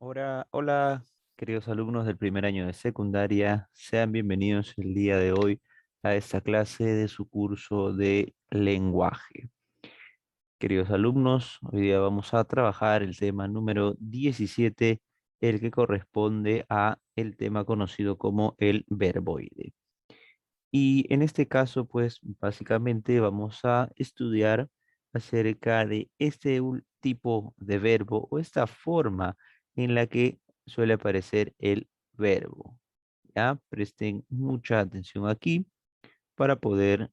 Hola, hola, queridos alumnos del primer año de secundaria, sean bienvenidos el día de hoy a esta clase de su curso de lenguaje. Queridos alumnos, hoy día vamos a trabajar el tema número 17, el que corresponde a el tema conocido como el verboide. Y en este caso, pues básicamente vamos a estudiar acerca de este tipo de verbo o esta forma en la que suele aparecer el verbo. ¿Ya? Presten mucha atención aquí para poder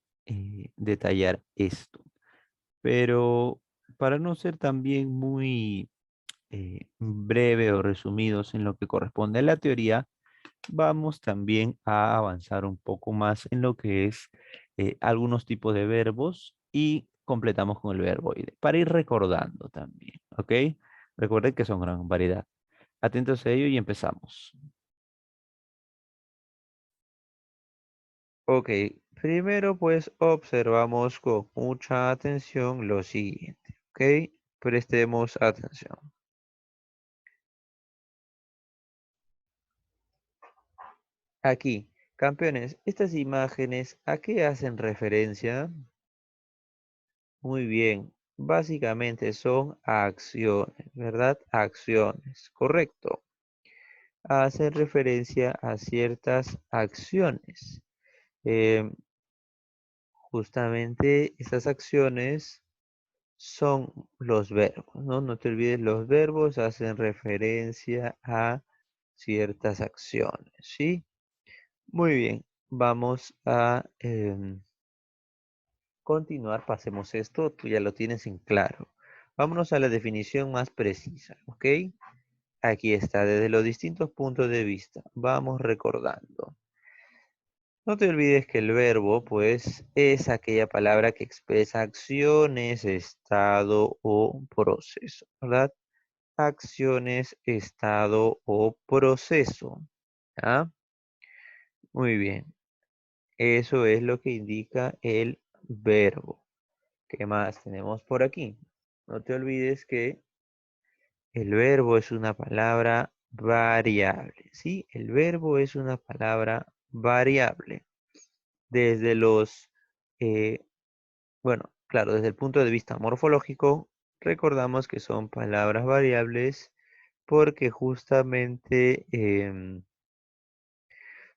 detallar esto. Pero para no ser también muy breve o resumidos en lo que corresponde a la teoría, vamos también a avanzar un poco más en lo que es algunos tipos de verbos y completamos con el verboide para ir recordando también, ¿ok? Recuerden que son gran variedad. Atentos a ello y empezamos. Ok, primero pues observamos con mucha atención lo siguiente, ¿ok? Prestemos atención. Aquí, campeones, estas imágenes, ¿a qué hacen referencia? Muy bien, básicamente son acciones, ¿verdad? Acciones, correcto. Hacen referencia a ciertas acciones. Em, Justamente estas acciones son los verbos, ¿no? No te olvides, los verbos hacen referencia a ciertas acciones, ¿sí? Muy bien, vamos a continuar, pasemos esto, tú ya lo tienes en claro. Vámonos a la definición más precisa, ¿ok? Aquí está, desde los distintos puntos de vista. Vamos recordando. No te olvides que el verbo, pues, es aquella palabra que expresa acciones, estado o proceso, ¿verdad? Acciones, estado o proceso. ¿Ah? Muy bien. Eso es lo que indica el verbo. ¿Qué más tenemos por aquí? No te olvides que el verbo es una palabra variable, ¿sí? El verbo es una palabra variable. Desde los, eh, bueno, claro, desde el punto de vista morfológico, recordamos que son palabras variables porque justamente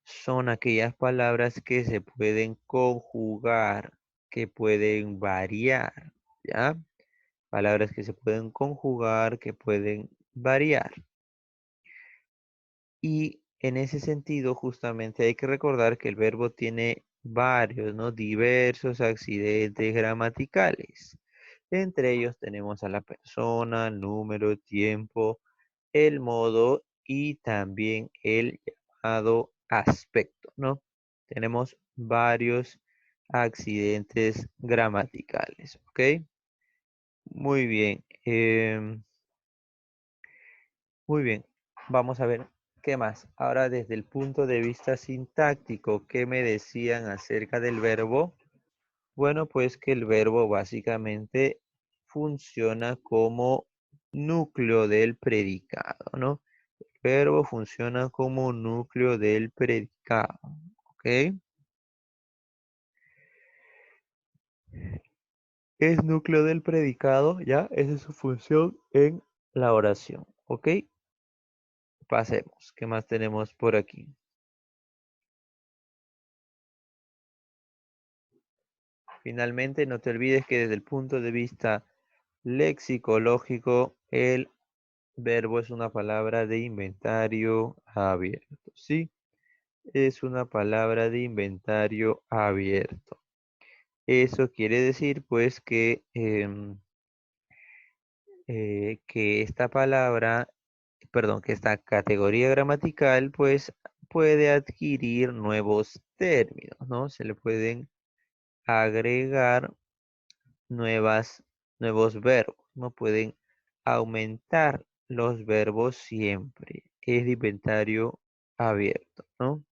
son aquellas palabras que se pueden conjugar, que pueden variar, ¿ya? Palabras que se pueden conjugar, que pueden variar. Y en ese sentido, justamente hay que recordar que el verbo tiene varios, ¿no? Diversos accidentes gramaticales. Entre ellos tenemos a la persona, número, tiempo, el modo y también el llamado aspecto, ¿no? Tenemos varios accidentes gramaticales, ¿ok? Muy bien. Muy bien, vamos a ver qué más. Ahora desde el punto de vista sintáctico, ¿qué me decían acerca del verbo? Bueno, pues que el verbo básicamente funciona como núcleo del predicado, ¿no? El verbo funciona como núcleo del predicado, ¿ok? Es núcleo del predicado, ¿ya? Esa es su función en la oración, ¿ok? Pasemos. ¿Qué más tenemos por aquí? Finalmente, no te olvides que desde el punto de vista lexicológico, el verbo es una palabra de inventario abierto, ¿sí? Es una palabra de inventario abierto. Eso quiere decir, pues, que esta palabra, perdón, que esta categoría gramatical, pues, puede adquirir nuevos términos, ¿no? Se le pueden agregar nuevos verbos, no pueden aumentar los verbos siempre. Es de inventario abierto, ¿no?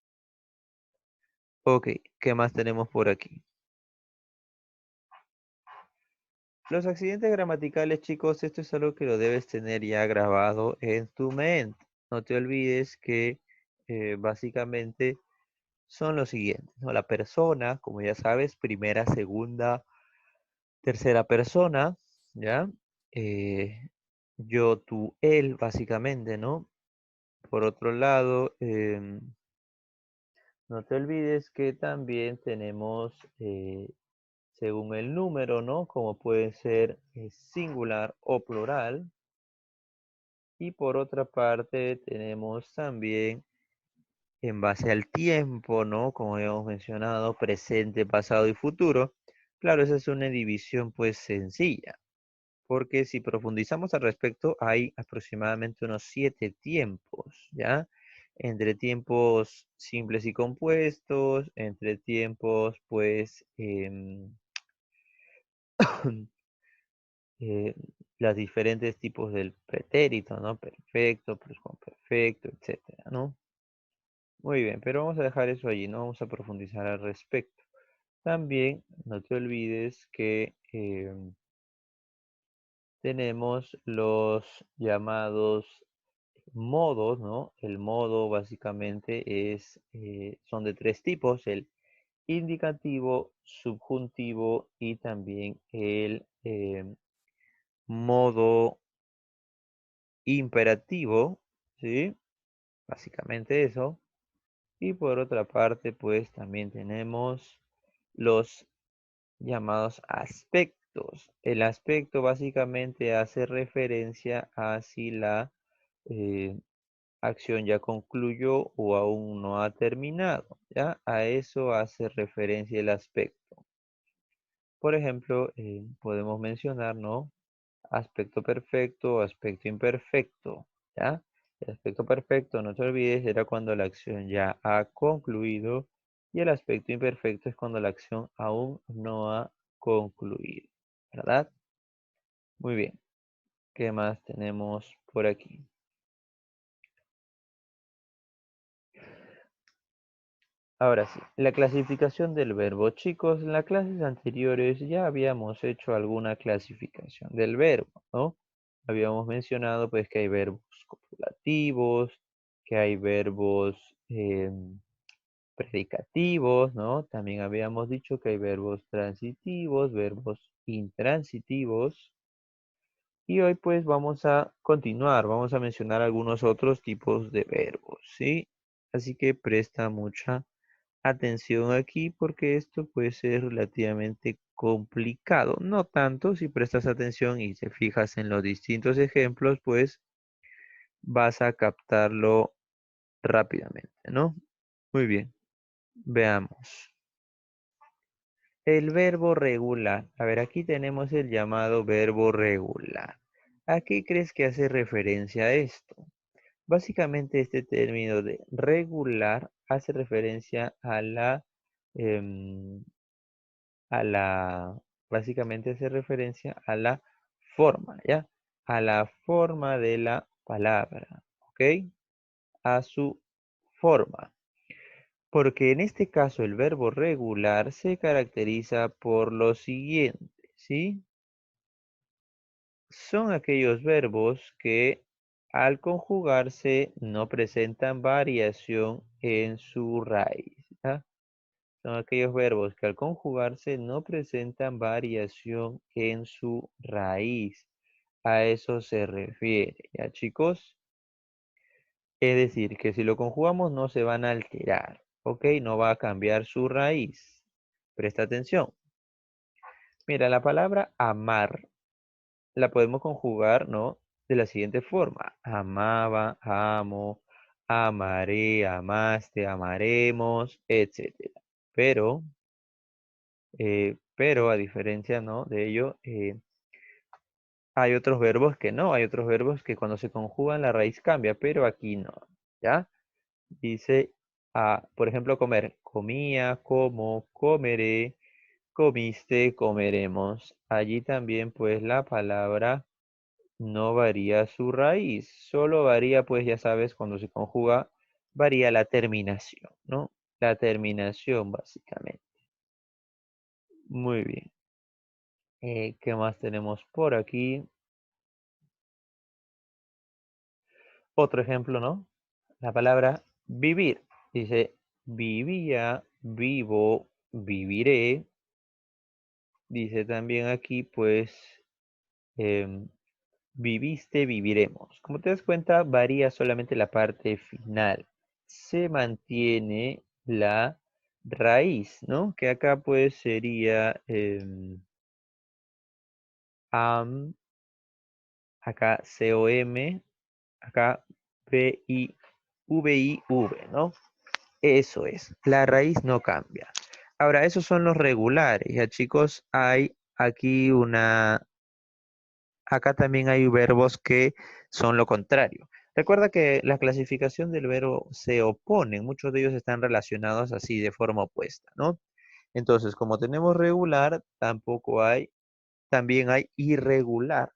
Ok, ¿qué más tenemos por aquí? Los accidentes gramaticales, chicos, esto es algo que lo debes tener ya grabado en tu mente. No te olvides que básicamente son los siguientes, ¿no? La persona, como ya sabes, primera, segunda, tercera persona, ¿ya? Eh, yo, tú, él, básicamente, ¿no? Por otro lado, no te olvides que también tenemos, según el número, ¿no? Como puede ser singular o plural. Y por otra parte, tenemos también en base al tiempo, ¿no? Como habíamos mencionado, presente, pasado y futuro. Claro, esa es una división pues sencilla, porque si profundizamos al respecto, hay aproximadamente unos 7 tiempos, ¿ya? Entre tiempos simples y compuestos, entre tiempos pues eh, los diferentes tipos del pretérito, ¿no? Perfecto, perfecto, etcétera, ¿no? Muy bien, pero vamos a dejar eso allí, no vamos a profundizar al respecto. También no te olvides que tenemos los llamados modos, ¿no? El modo básicamente son de 3 tipos, el indicativo, subjuntivo y también el modo imperativo, ¿sí? Básicamente eso. Y por otra parte, pues también tenemos los llamados aspectos. El aspecto básicamente hace referencia a si la eh, acción ya concluyó o aún no ha terminado, ¿ya? A eso hace referencia el aspecto. Por ejemplo, podemos mencionar, ¿no? Aspecto perfecto, aspecto imperfecto, ¿ya? El aspecto perfecto, no te olvides, era cuando la acción ya ha concluido y el aspecto imperfecto es cuando la acción aún no ha concluido, ¿verdad? Muy bien. ¿Qué más tenemos por aquí? Ahora sí, la clasificación del verbo. Chicos, en las clases anteriores ya habíamos hecho alguna clasificación del verbo, ¿no? Habíamos mencionado pues que hay verbos copulativos, que hay verbos predicativos, ¿no? También habíamos dicho que hay verbos transitivos, verbos intransitivos. Y hoy pues vamos a continuar, vamos a mencionar algunos otros tipos de verbos, ¿sí? Así que presta mucha atención aquí porque esto puede ser relativamente complicado. No tanto si prestas atención y te fijas en los distintos ejemplos, pues vas a captarlo rápidamente, ¿no? Muy bien, veamos. El verbo regular. A ver, aquí tenemos el llamado verbo regular. ¿A qué crees que hace referencia esto? Básicamente este término de regular hace referencia em, a la, básicamente hace referencia a la forma, ¿ya? A la forma de la palabra, ¿ok? A su forma. Porque en este caso el verbo regular se caracteriza por lo siguiente, ¿sí? Son aquellos verbos que al conjugarse no presentan variación en su raíz, ¿ya? Son aquellos verbos que al conjugarse no presentan variación en su raíz. A eso se refiere, ¿ya, chicos? Es decir, que si lo conjugamos no se van a alterar, ¿ok? No va a cambiar su raíz. Presta atención. Mira, la palabra amar la podemos conjugar, ¿no? De la siguiente forma. Amaba, amo, amaré, amaste, amaremos, etcétera. Pero a diferencia, ¿no? De ello, hay otros verbos que no, hay otros verbos que cuando se conjugan la raíz cambia, pero aquí no, ¿ya? Dice, por ejemplo, comer, comía, como, comeré, comiste, comeremos. Allí también, pues, la palabra no varía su raíz, solo varía, pues, ya sabes, cuando se conjuga, varía la terminación, ¿no? La terminación, básicamente. Muy bien. ¿Qué más tenemos por aquí? Otro ejemplo, ¿no? La palabra vivir. Dice, vivía, vivo, viviré. Dice también aquí, pues, em, viviste, viviremos. Como te das cuenta, varía solamente la parte final. Se mantiene la raíz, ¿no? Que acá pues sería am, acá COM, acá VIV, ¿no? Eso es, la raíz no cambia. Ahora, esos son los regulares, ya chicos, hay aquí acá también hay verbos que son lo contrario. Recuerda que la clasificación del verbo se oponen, muchos de ellos están relacionados así de forma opuesta, ¿no? Entonces, como tenemos regular, también hay irregular.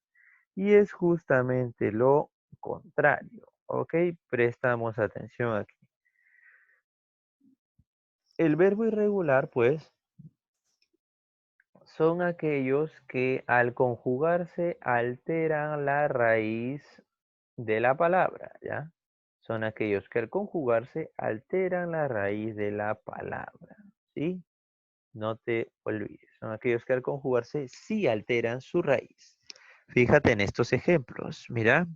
Y es justamente lo contrario, ¿ok? Prestamos atención aquí. El verbo irregular, pues, son aquellos que al conjugarse alteran la raíz de la palabra, ¿ya? Son aquellos que al conjugarse alteran la raíz de la palabra, ¿sí? No te olvides. Son aquellos que al conjugarse sí alteran su raíz. Fíjate en estos ejemplos. Mira,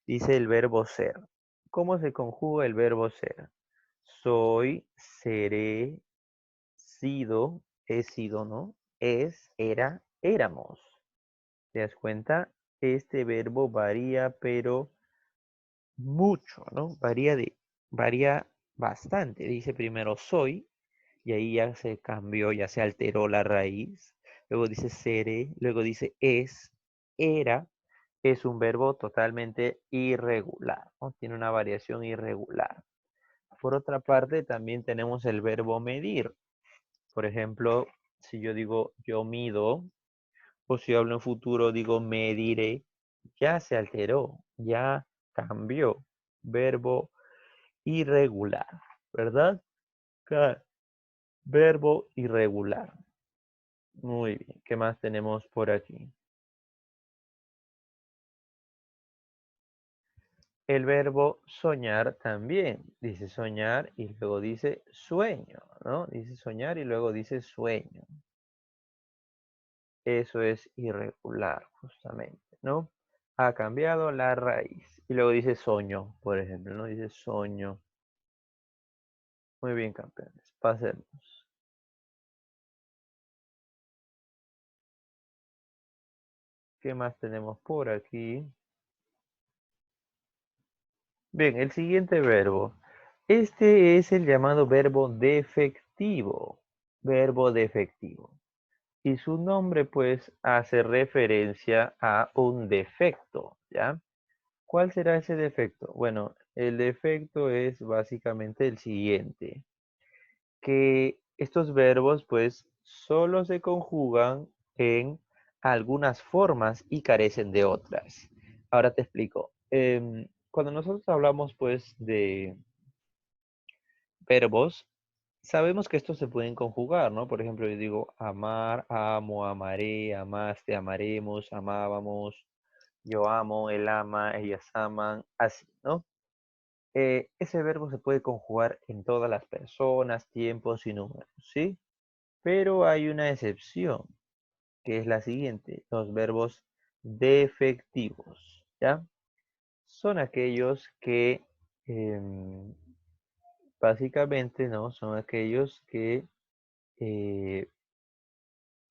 dice el verbo ser. ¿Cómo se conjuga el verbo ser? Soy, seré, sido, he sido, ¿no? Es, era, éramos. ¿Te das cuenta? Este verbo varía, pero mucho, ¿no? Varía bastante. Dice primero soy, y ahí ya se cambió, ya se alteró la raíz. Luego dice seré, luego dice es, era. Es un verbo totalmente irregular, ¿no? Tiene una variación irregular. Por otra parte, también tenemos el verbo medir. Por ejemplo, si yo digo yo mido, o si hablo en futuro, digo mediré, ya se alteró, ya cambió. Verbo irregular, ¿verdad? Verbo irregular. Muy bien. ¿Qué más tenemos por aquí? El verbo soñar también. Dice soñar y luego dice sueño, ¿no? Dice soñar y luego dice sueño. Eso es irregular, justamente, ¿no? Ha cambiado la raíz. Y luego dice soño, por ejemplo, ¿no? Dice soño. Muy bien, campeones. Pasemos. ¿Qué más tenemos por aquí? Bien, el siguiente verbo. Este es el llamado verbo defectivo. Verbo defectivo. Y su nombre, pues, hace referencia a un defecto, ¿ya? ¿Cuál será ese defecto? Bueno, el defecto es básicamente el siguiente, que estos verbos, pues, solo se conjugan en algunas formas y carecen de otras. Ahora te explico. Cuando nosotros hablamos, pues, de verbos, sabemos que estos se pueden conjugar, ¿no? Por ejemplo, yo digo amar, amo, amaré, amaste, amaremos, amábamos, yo amo, él ama, ellas aman, así, ¿no? Ese verbo se puede conjugar en todas las personas, tiempos y números, ¿sí? Pero hay una excepción, que es la siguiente, los verbos defectivos, ¿ya? Son aquellos que em, básicamente, ¿no? Son aquellos que eh,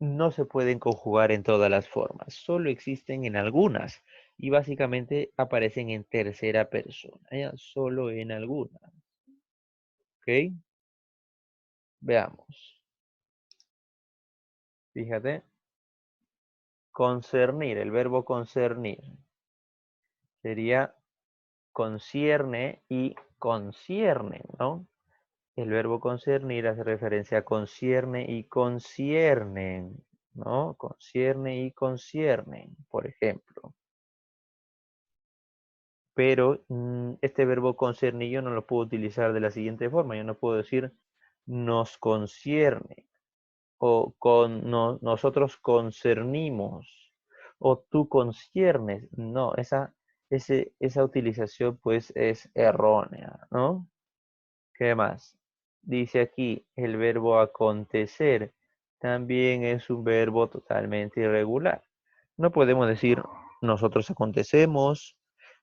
no se pueden conjugar en todas las formas, solo existen en algunas y básicamente aparecen en tercera persona, ¿ya? Solo en algunas, ¿ok? Veamos. Fíjate, concernir, el verbo concernir sería concierne y conciernen, ¿no? El verbo concernir hace referencia a concierne y conciernen, ¿no? Concierne y conciernen, por ejemplo. Pero este verbo concernir yo no lo puedo utilizar de la siguiente forma. Yo no puedo decir nos concierne. o nosotros concernimos, o tú conciernes. No, esa utilización pues es errónea, ¿no? ¿Qué más? Dice aquí el verbo acontecer también es un verbo totalmente irregular. No podemos decir nosotros acontecemos,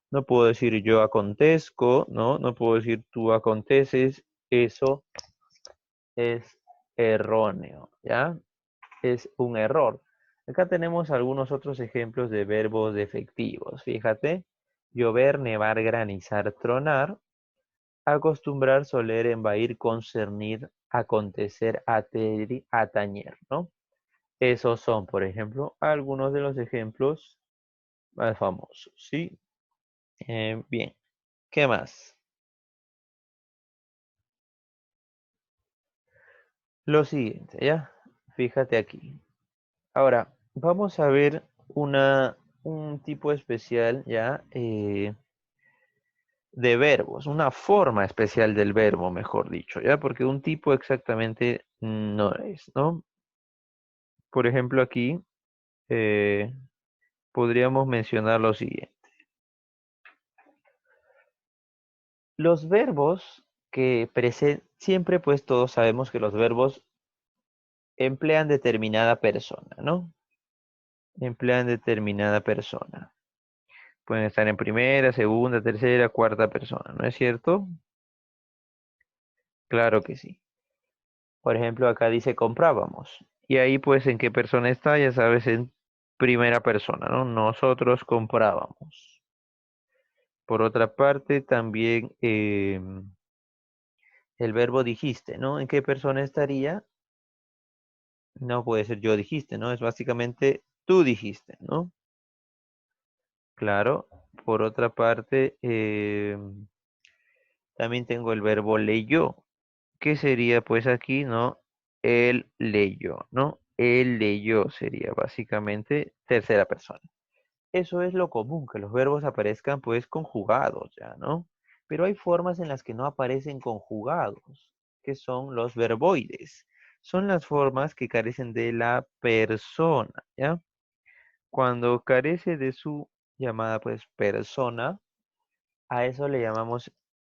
no puedo decir yo acontezco, ¿no? No puedo decir tú aconteces. Eso es erróneo, ¿ya? Es un error. Acá tenemos algunos otros ejemplos de verbos defectivos. Fíjate, llover, nevar, granizar, tronar, acostumbrar, soler, embair, concernir, acontecer, atañer, ¿no? Esos son, por ejemplo, algunos de los ejemplos más famosos, ¿sí? Bien, ¿qué más? Lo siguiente, ¿ya? Fíjate aquí. Ahora, vamos a ver un tipo especial, ¿ya? De verbos, una forma especial del verbo, mejor dicho, ¿ya? Porque un tipo exactamente no es, ¿no? Por ejemplo, aquí eh, podríamos mencionar lo siguiente. Los verbos que siempre pues todos sabemos que los verbos emplean determinada persona, ¿no? Emplean determinada persona. Pueden estar en primera, segunda, tercera, cuarta persona, ¿no es cierto? Claro que sí. Por ejemplo, acá dice comprábamos. Y ahí pues en qué persona está, ya sabes, en primera persona, ¿no? Nosotros comprábamos. Por otra parte, también el verbo dijiste, ¿no? ¿En qué persona estaría? No puede ser yo dijiste, ¿no? Es básicamente tú dijiste, ¿no? Claro. Por otra parte, también tengo el verbo leyó, que sería pues aquí, ¿no? Él leyó, ¿no? Él leyó sería básicamente tercera persona. Eso es lo común, que los verbos aparezcan pues conjugados ya, ¿no? Pero hay formas en las que no aparecen conjugados, que son los verboides. Son las formas que carecen de la persona, ¿ya? Cuando carece de su llamada pues persona, a eso le llamamos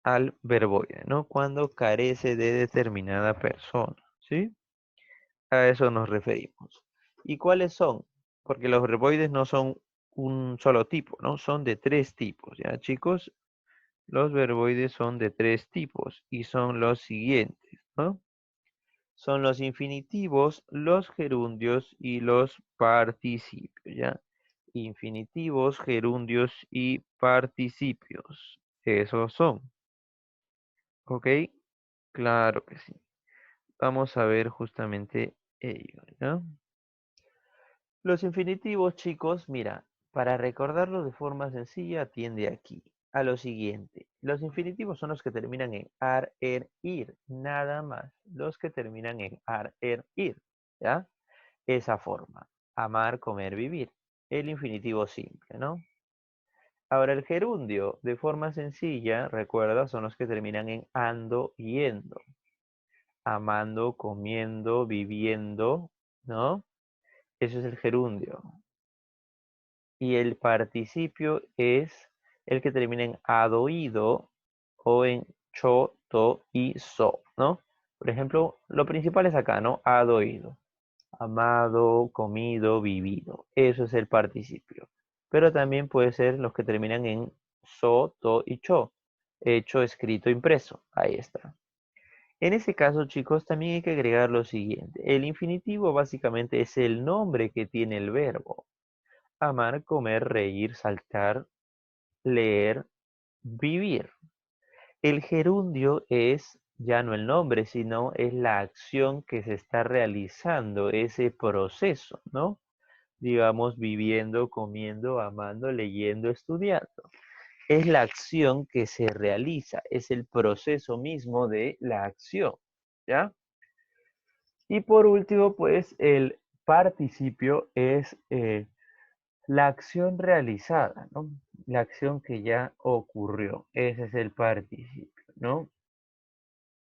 al verboide, ¿no? Cuando carece de determinada persona, ¿sí? A eso nos referimos. ¿Y cuáles son? Porque los verboides no son un solo tipo, ¿no? Son de tres tipos, ¿ya, chicos? Los verboides son de tres tipos y son los siguientes, ¿no? Son los infinitivos, los gerundios y los participios, ¿ya? Infinitivos, gerundios y participios. Esos son, ¿ok? Claro que sí. Vamos a ver justamente ello, ¿ya? Los infinitivos, chicos, mira, para recordarlo de forma sencilla, atiende aquí a lo siguiente. Los infinitivos son los que terminan en ar, er, ir, nada más. Los que terminan en ar, er, ir, ¿ya? Esa forma. Amar, comer, vivir. El infinitivo simple, ¿no? Ahora el gerundio, de forma sencilla, recuerda, son los que terminan en ando, yendo. Amando, comiendo, viviendo, ¿no? Eso es el gerundio. Y el participio es el que termina en adoído o en cho, to y so, ¿no? Por ejemplo, lo principal es acá, ¿no? Adoído. Amado, comido, vivido. Eso es el participio. Pero también puede ser los que terminan en so, to y cho. Hecho, escrito, impreso. Ahí está. En ese caso, chicos, también hay que agregar lo siguiente. El infinitivo básicamente es el nombre que tiene el verbo. Amar, comer, reír, saltar, leer, vivir. El gerundio es ya no el nombre, sino es la acción que se está realizando, ese proceso, ¿no? Digamos, viviendo, comiendo, amando, leyendo, estudiando. Es la acción que se realiza, es el proceso mismo de la acción, ¿ya? Y por último, pues el participio es la acción realizada, ¿no? La acción que ya ocurrió. Ese es el participio, ¿no?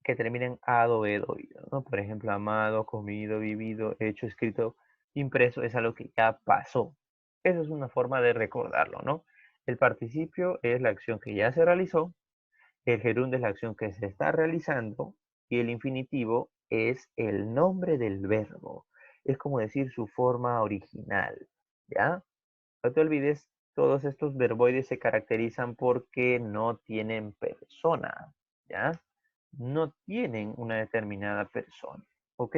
que terminen ado, edo, ido, ¿no? Por ejemplo, amado, comido, vivido, hecho, escrito, impreso, es algo que ya pasó. Esa es una forma de recordarlo, ¿no? El participio es la acción que ya se realizó, el gerundio es la acción que se está realizando y el infinitivo es el nombre del verbo. Es como decir su forma original, ¿ya? No te olvides, todos estos verboides se caracterizan porque no tienen persona, ¿ya? No tienen una determinada persona, ¿ok?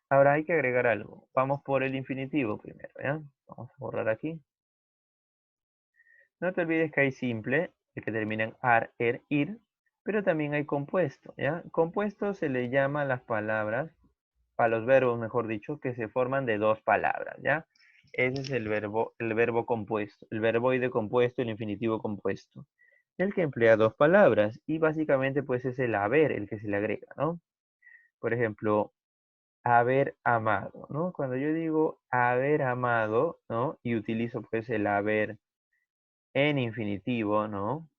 Ahora hay que agregar algo. Vamos por el infinitivo primero, ¿ya? Vamos a borrar aquí. No te olvides que hay simple, el que termina en ar, er, ir, pero también hay compuesto, ¿ya? Compuesto se le llama a las palabras, a los verbos, mejor dicho, que se forman de dos palabras, ¿ya? Ese es el verbo compuesto, el verboide compuesto, el infinitivo compuesto. El que emplea dos palabras y básicamente pues es el haber el que se le agrega, ¿no? Por ejemplo, haber amado, ¿no? Cuando yo digo haber amado, ¿no? Y utilizo pues el haber en infinitivo, ¿no?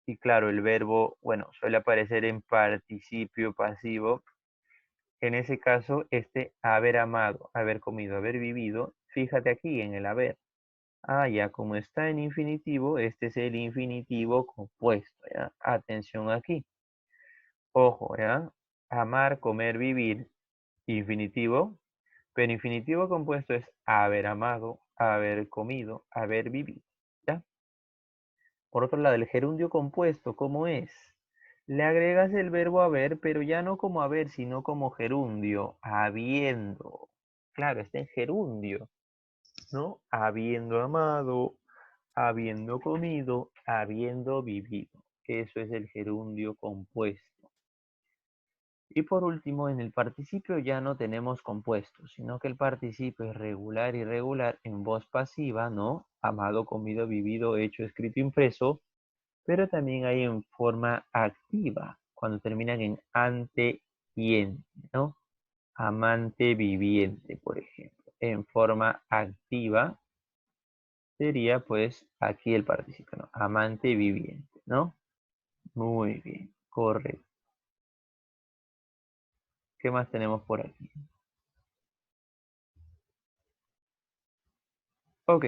Y claro, el verbo, bueno, suele aparecer en participio pasivo. En ese caso, este haber amado, haber comido, haber vivido, fíjate aquí en el haber. Ah, ya, como está en infinitivo, este es el infinitivo compuesto, ¿ya? Atención aquí. Ojo, ¿ya? Amar, comer, vivir, infinitivo, pero infinitivo compuesto es haber amado, haber comido, haber vivido, ¿ya? Por otro lado, el gerundio compuesto, ¿cómo es? Le agregas el verbo haber, pero ya no como haber, sino como gerundio, habiendo. Claro, está en gerundio, ¿no? Habiendo amado, habiendo comido, habiendo vivido. Eso es el gerundio compuesto. Y por último, en el participio ya no tenemos compuestos, sino que el participio es regular y irregular en voz pasiva, ¿no? Amado, comido, vivido, hecho, escrito, impreso, pero también hay en forma activa, cuando terminan en ante y ente, ¿no? Amante viviente, por ejemplo. En forma activa sería pues aquí el participio, ¿no? Amante viviente, ¿no? Muy bien, correcto. ¿Qué más tenemos por aquí? Ok,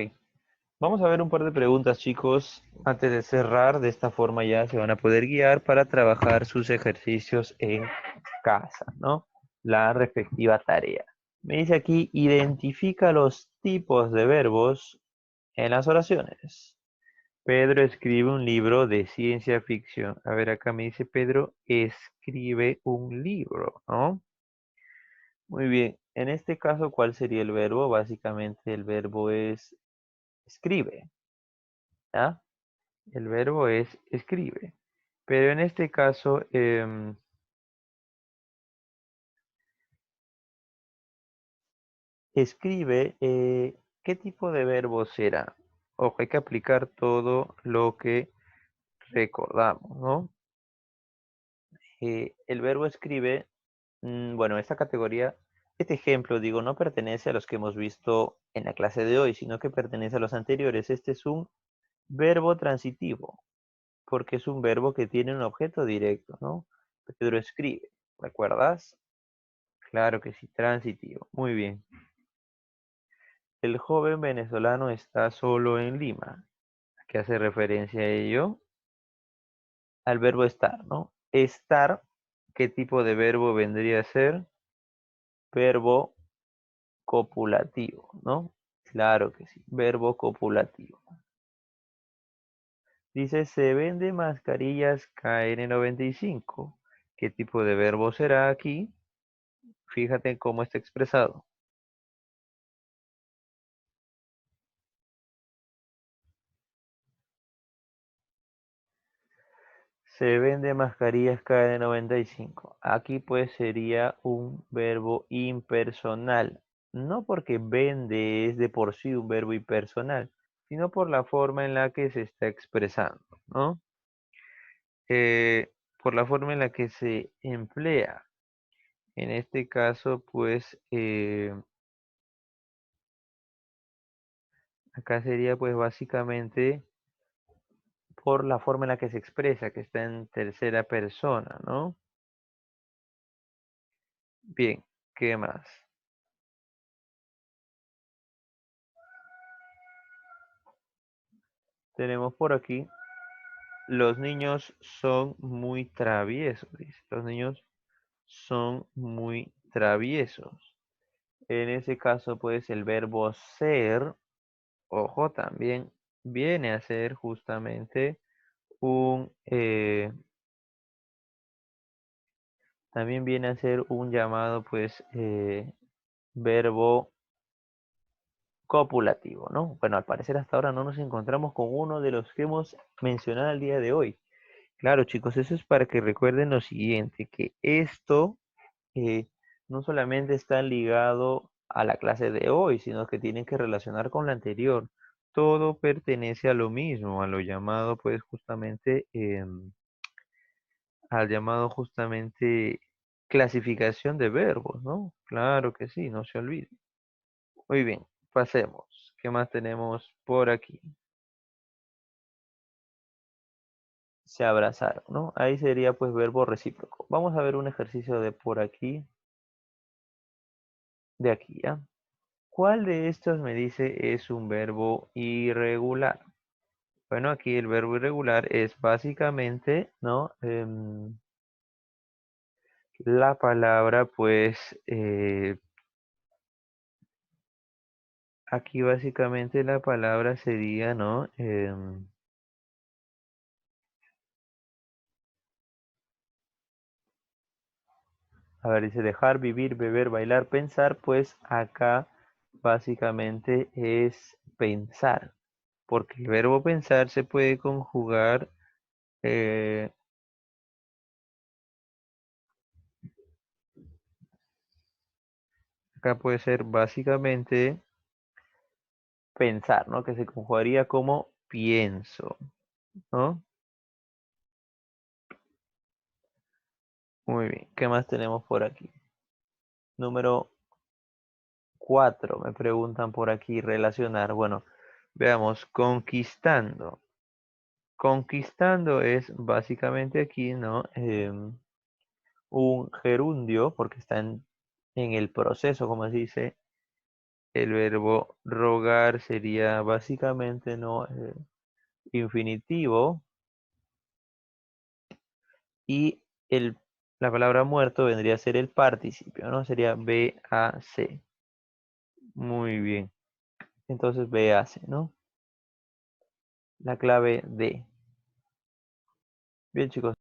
vamos a ver un par de preguntas, chicos, antes de cerrar. De esta forma ya se van a poder guiar para trabajar sus ejercicios en casa, ¿no? La respectiva tarea. Me dice aquí, identifica los tipos de verbos en las oraciones. Pedro escribe un libro de ciencia ficción. A ver, acá me dice Pedro escribe un libro, ¿no? Muy bien. En este caso, ¿cuál sería el verbo? Básicamente el verbo es escribe, ¿ya? El verbo es escribe. Pero en este caso, escribe, ¿qué tipo de verbo será? Ojo, hay que aplicar todo lo que recordamos, ¿no? El verbo escribe, bueno, esta categoría, este ejemplo, digo, no pertenece a los que hemos visto en la clase de hoy, sino que pertenece a los anteriores. Este es un verbo transitivo, porque es un verbo que tiene un objeto directo, ¿no? Pedro escribe, ¿recuerdas? Claro que sí, transitivo. Muy bien. El joven venezolano está solo en Lima. ¿A qué hace referencia a ello? Al verbo estar, ¿no? Estar, ¿qué tipo de verbo vendría a ser? Verbo copulativo, ¿no? Claro que sí, verbo copulativo. Dice, se vende mascarillas KN95. ¿Qué tipo de verbo será aquí? Fíjate cómo está expresado. Se vende mascarillas KN95. Aquí pues sería un verbo impersonal. No porque vende es de por sí un verbo impersonal, sino por la forma en la que se está expresando, ¿no? Por la forma en la que se emplea. En este caso, pues, acá sería pues básicamente por la forma en la que se expresa, que está en tercera persona, ¿no? Bien, ¿qué más? Tenemos por aquí, los niños son muy traviesos, dice. Los niños son muy traviesos. En ese caso, pues el verbo ser, ojo, también viene a ser justamente también viene a ser un llamado, pues, verbo copulativo, ¿no? Bueno, al parecer hasta ahora no nos encontramos con uno de los que hemos mencionado el día de hoy. Claro, chicos, eso es para que recuerden lo siguiente, que esto eh, no solamente está ligado a la clase de hoy, sino que tiene que relacionar con la anterior. Todo pertenece a lo mismo, a lo llamado, pues, justamente, al llamado justamente clasificación de verbos, ¿no? Claro que sí, no se olvide. Muy bien, pasemos. ¿Qué más tenemos por aquí? Se abrazaron, ¿no? Ahí sería pues verbo recíproco. Vamos a ver un ejercicio de por aquí, de aquí, ¿ya? ¿Cuál de estos me dice es un verbo irregular? Bueno, aquí el verbo irregular es básicamente, ¿no? La palabra, pues, aquí básicamente la palabra sería, ¿no? A ver, dice dejar, vivir, beber, bailar, pensar, pues acá básicamente es pensar, porque el verbo pensar se puede conjugar, eh, acá puede ser básicamente pensar, ¿no? Que se conjugaría como pienso, ¿no? Muy bien, ¿qué más tenemos por aquí? Número 4, me preguntan por aquí relacionar, bueno, veamos, conquistando. Conquistando es básicamente aquí, ¿no? Un gerundio, porque está en el proceso, como se dice, el verbo rogar sería básicamente, ¿no? Infinitivo, y la palabra muerto vendría a ser el participio, ¿no? Sería BAC. Muy bien. Entonces BAC, ¿no? La clave D. Bien, chicos.